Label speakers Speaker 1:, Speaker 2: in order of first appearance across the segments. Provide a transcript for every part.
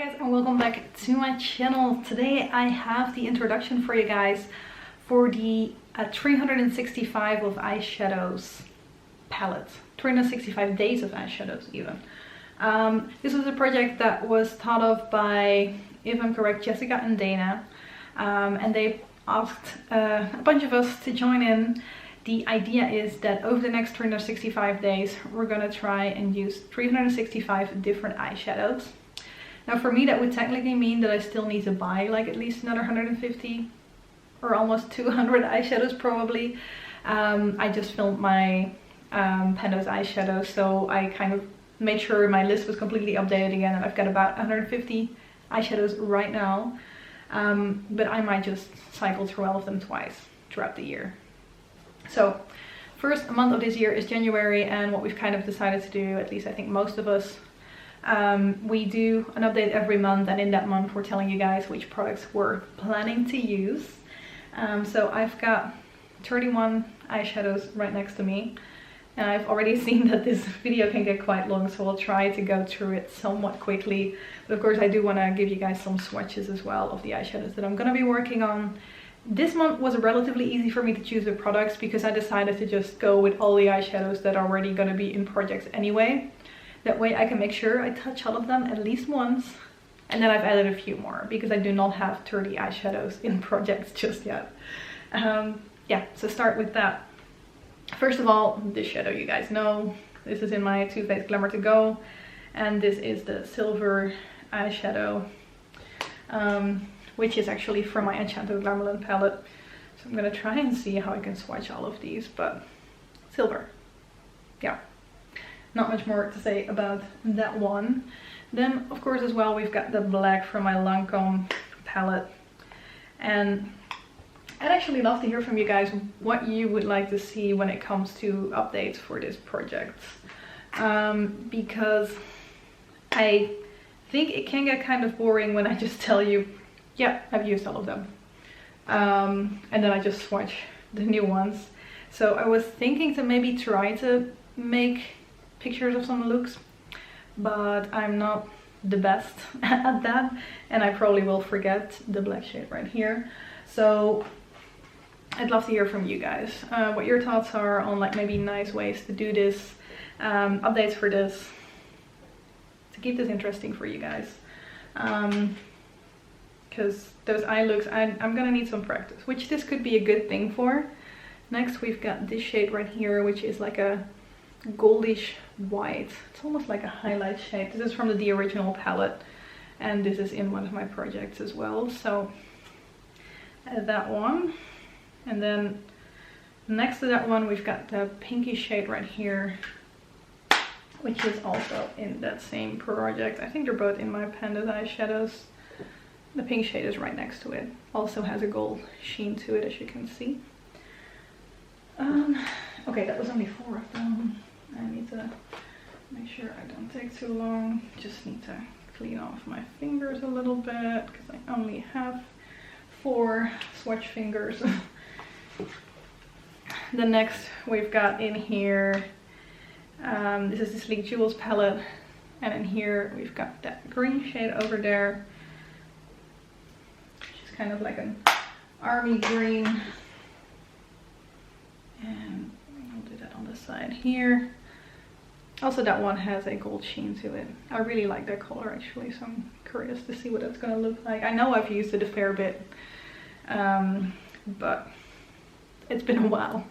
Speaker 1: guys, and welcome back to my channel. Today I have the introduction for you guys for the 365 of eyeshadows palette. 365 days of eyeshadows even. This was a project that was thought of by, if I'm correct, Jessica and Dana. And they asked a bunch of us to join in. The idea is that over the next 365 days we're gonna try and use 365 different eyeshadows. Now for me that would technically mean that I still need to buy like at least another 150 or almost 200 eyeshadows probably. I just filmed my Pando's eyeshadows, so I kind of made sure my list was completely updated again, and I've got about 150 eyeshadows right now. But I might just cycle through all of them twice throughout the year. So first month of this year is January, and what we've kind of decided to do, at least I think most of us, we do an update every month, and in that month we're telling you guys which products we're planning to use. So I've got 31 eyeshadows right next to me, and I've already seen that this video can get quite long, so I'll try to go through it somewhat quickly. But of course I do want to give you guys some swatches as well of the eyeshadows that I'm going to be working on. This month was relatively easy for me to choose the products because I decided to just go with all the eyeshadows that are already going to be in projects anyway. That way I can make sure I touch all of them at least once, and then I've added a few more because I do not have 30 eyeshadows in projects just yet. Yeah, so start with that. First of all, this shadow you guys know. This is in my Too Faced Glamour To Go, and this is the silver eyeshadow, which is actually from my Enchanted Glamourland palette. So I'm gonna try and see how I can swatch all of these, but silver. Yeah. Not much more to say about that one. Then of course as well we've got the black from my Lancome palette, and I'd actually love to hear from you guys what you would like to see when it comes to updates for this project, because I think it can get kind of boring when I just tell you, yeah, I've used all of them, and then I just swatch the new ones. So I was thinking to maybe try to make pictures of some looks, but I'm not the best at that, and I probably will forget the black shade right here. So I'd love to hear from you guys what your thoughts are on like maybe nice ways to do this, updates for this, to keep this interesting for you guys, because those eye looks I'm gonna need some practice, which this could be a good thing for. Next we've got this shade right here, which is like a goldish white. It's almost like a highlight shade. This is from the original palette, and this is in one of my projects as well, so that one. And then next to that one we've got the pinky shade right here, which is also in that same project. I think they're both in my Panda's eyeshadows. The pink shade is right next to it. Also has a gold sheen to it, as you can see. Okay, that was only 4 of them. I need to make sure I don't take too long. Just need to clean off my fingers a little bit because I only have 4 swatch fingers. The next we've got in here, this is the Sleek Jewels palette, and in here we've got that green shade over there, which is kind of like an army green, and I'll do that on the side here. Also that one has a gold sheen to it. I really like that color actually, so I'm curious to see what it's gonna look like. I know I've used it a fair bit, but it's been a while,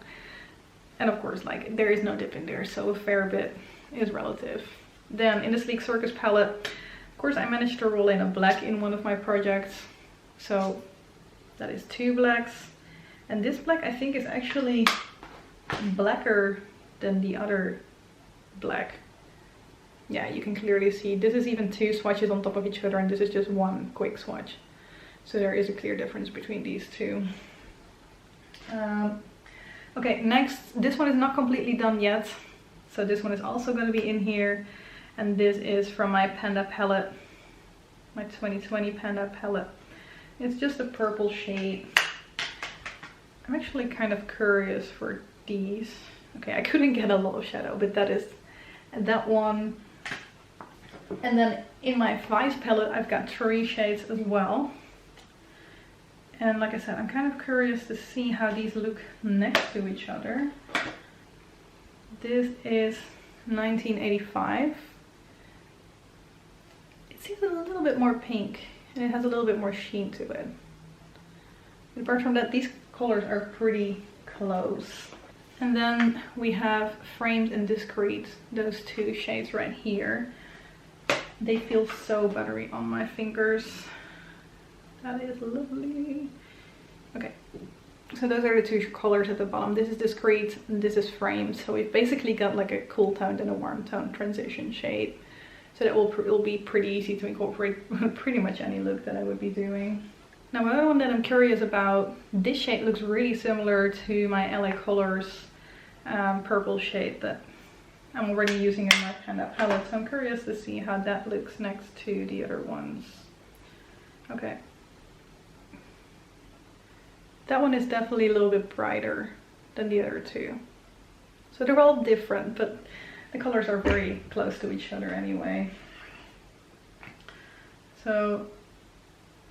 Speaker 1: and of course like there is no dip in there, so a fair bit is relative. Then in the Sleek Circus palette, of course I managed to roll in a black in one of my projects, so that is 2 blacks, and this black I think is actually blacker than the other black. Yeah, you can clearly see this is even 2 swatches on top of each other, and this is just 1 quick swatch, so there is a clear difference between these two. Okay, next, this one is not completely done yet, so this one is also going to be in here, and this is from my Panda palette, my 2020 Panda palette. It's just a purple shade. I'm actually kind of curious for these. Okay, I couldn't get a lot of shadow, but that one And then in my Vice palette, I've got 3 shades as well. And like I said, I'm kind of curious to see how these look next to each other. This is 1985. It seems a little bit more pink and it has a little bit more sheen to it. But apart from that, these colors are pretty close. And then we have Framed and Discreet, those 2 shades right here. They feel so buttery on my fingers. That is lovely. Okay, so those are the 2 colors at the bottom. This is Discreet and this is Framed. So we've basically got like a cool toned and a warm toned transition shade. So that will be pretty easy to incorporate pretty much any look that I would be doing. Now another one that I'm curious about, this shade looks really similar to my LA Colors purple shade that I'm already using in my Panda palette. So I'm curious to see how that looks next to the other ones. Okay. That one is definitely a little bit brighter than the other 2. So they're all different, but the colors are very close to each other anyway. So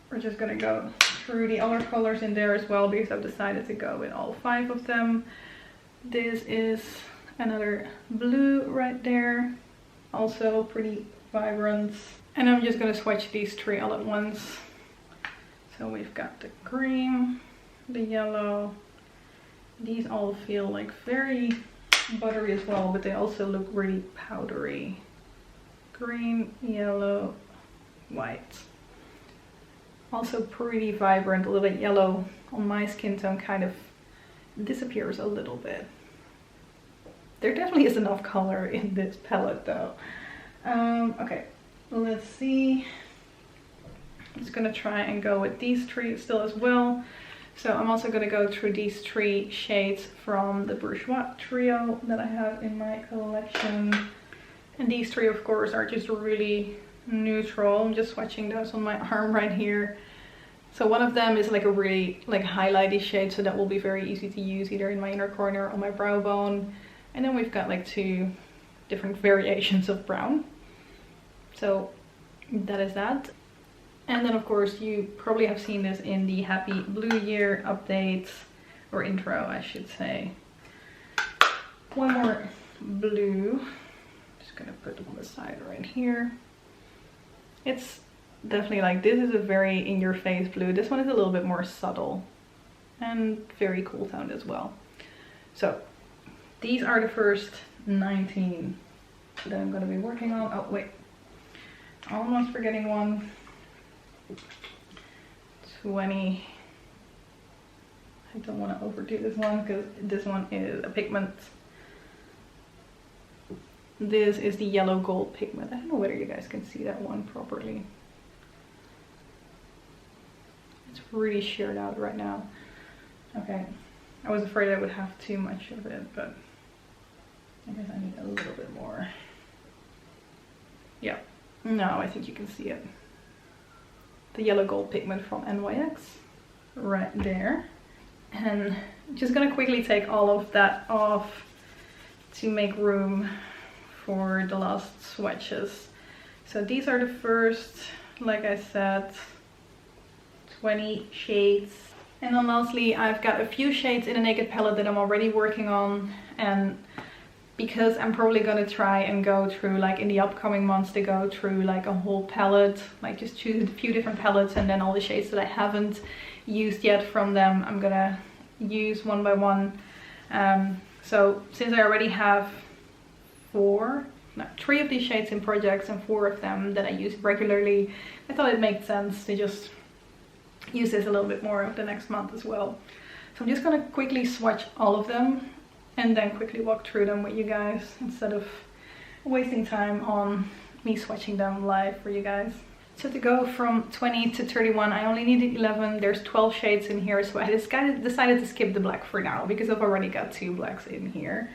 Speaker 1: we're just gonna go through the other colors in there as well, because I've decided to go with all 5 of them. This is another blue right there, also pretty vibrant. And I'm just gonna swatch these 3 all at once. So we've got the green, the yellow. These all feel like very buttery as well, but they also look really powdery. Green, yellow, white. Also pretty vibrant. A little bit yellow on my skin tone kind of disappears a little bit. There definitely is enough color in this palette though. Okay, let's see. I'm just gonna try and go with these 3 still as well. So I'm also gonna go through these 3 shades from the Bourjous trio that I have in my collection. And these 3 of course are just really neutral. I'm just swatching those on my arm right here. So one of them is like a really like highlighty shade, so that will be very easy to use either in my inner corner or my brow bone. And then we've got like 2 different variations of brown. So that is that. And then of course you probably have seen this in the Happy Blue Year update, or intro I should say. One more blue. Just gonna put it on the side right here. It's definitely like, this is a very in your face blue. This one is a little bit more subtle and very cool toned as well. So these are the first 19 that I'm gonna be working on. Oh wait, almost forgetting one. 20. I don't want to overdo this one because this one is a pigment. This is the yellow gold pigment. I don't know whether you guys can see that one properly. It's really sheared out right now. Okay, I was afraid I would have too much of it, but I guess I need a little bit more. Yeah, no, I think you can see it. The yellow gold pigment from NYX right there. And I'm just gonna quickly take all of that off to make room for the last swatches. So these are the first, like I said, 20 shades. And then lastly, I've got a few shades in a naked palette that I'm already working on, and because I'm probably gonna try and go through, like in the upcoming months, to go through like a whole palette, like just choose a few different palettes and then all the shades that I haven't used yet from them I'm gonna use one by one. So since I already have 3 of these shades in projects and 4 of them that I use regularly, I thought it made sense to just use this a little bit more of the next month as well. So I'm just gonna quickly swatch all of them and then quickly walk through them with you guys instead of wasting time on me swatching them live for you guys. So to go from 20 to 31, I only needed 11. There's 12 shades in here, so I just decided to skip the black for now because I've already got 2 blacks in here.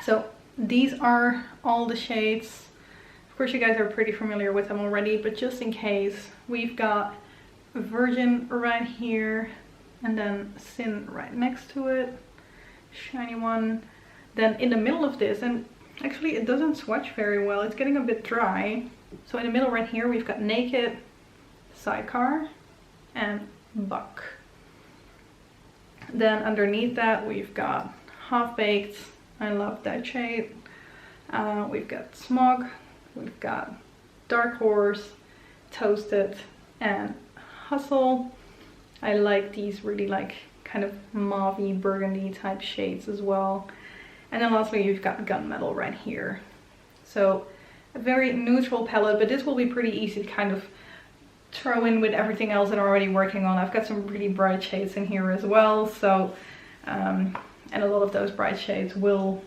Speaker 1: So these are all the shades. Of course you guys are pretty familiar with them already, but just in case, we've got Virgin right here, and then Sin right next to it, shiny one. Then in the middle of this, and Actually, it doesn't swatch very well. It's getting a bit dry. So in the middle right here, we've got Naked, Sidecar, and Buck. Then underneath that, we've got Half Baked. I love that shade. We've got Smog. We've got Dark Horse, Toasted, and Hustle. I like these really like kind of mauve-y burgundy type shades as well. And then lastly, you've got Gunmetal right here. So a very neutral palette, but this will be pretty easy to kind of throw in with everything else that I'm already working on. I've got some really bright shades in here as well. So, and a lot of those bright shades will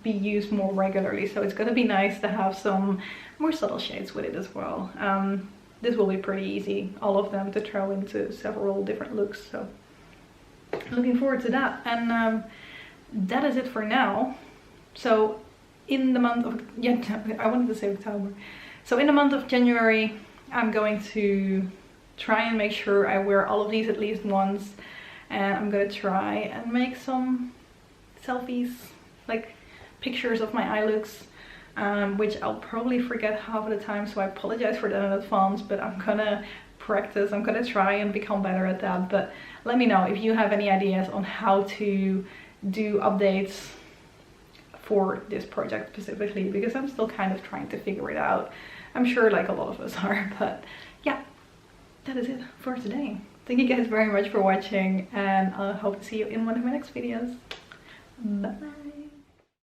Speaker 1: be used more regularly. So it's going to be nice to have some more subtle shades with it as well. This will be pretty easy, all of them, to throw into several different looks. So looking forward to that. And that is it for now. So in the month of, yeah, I wanted to say October. So in the month of January, I'm going to try and make sure I wear all of these at least once. And I'm gonna try and make some selfies, like pictures of my eye looks, which I'll probably forget half of the time. So I apologize for that in advance, but I'm gonna practice. I'm gonna try and become better at that. But let me know if you have any ideas on how to do updates for this project specifically, because I'm still kind of trying to figure it out. I'm sure like a lot of us are, but yeah, that is it for today. Thank you guys very much for watching, and I hope to see you in one of my next videos. Bye.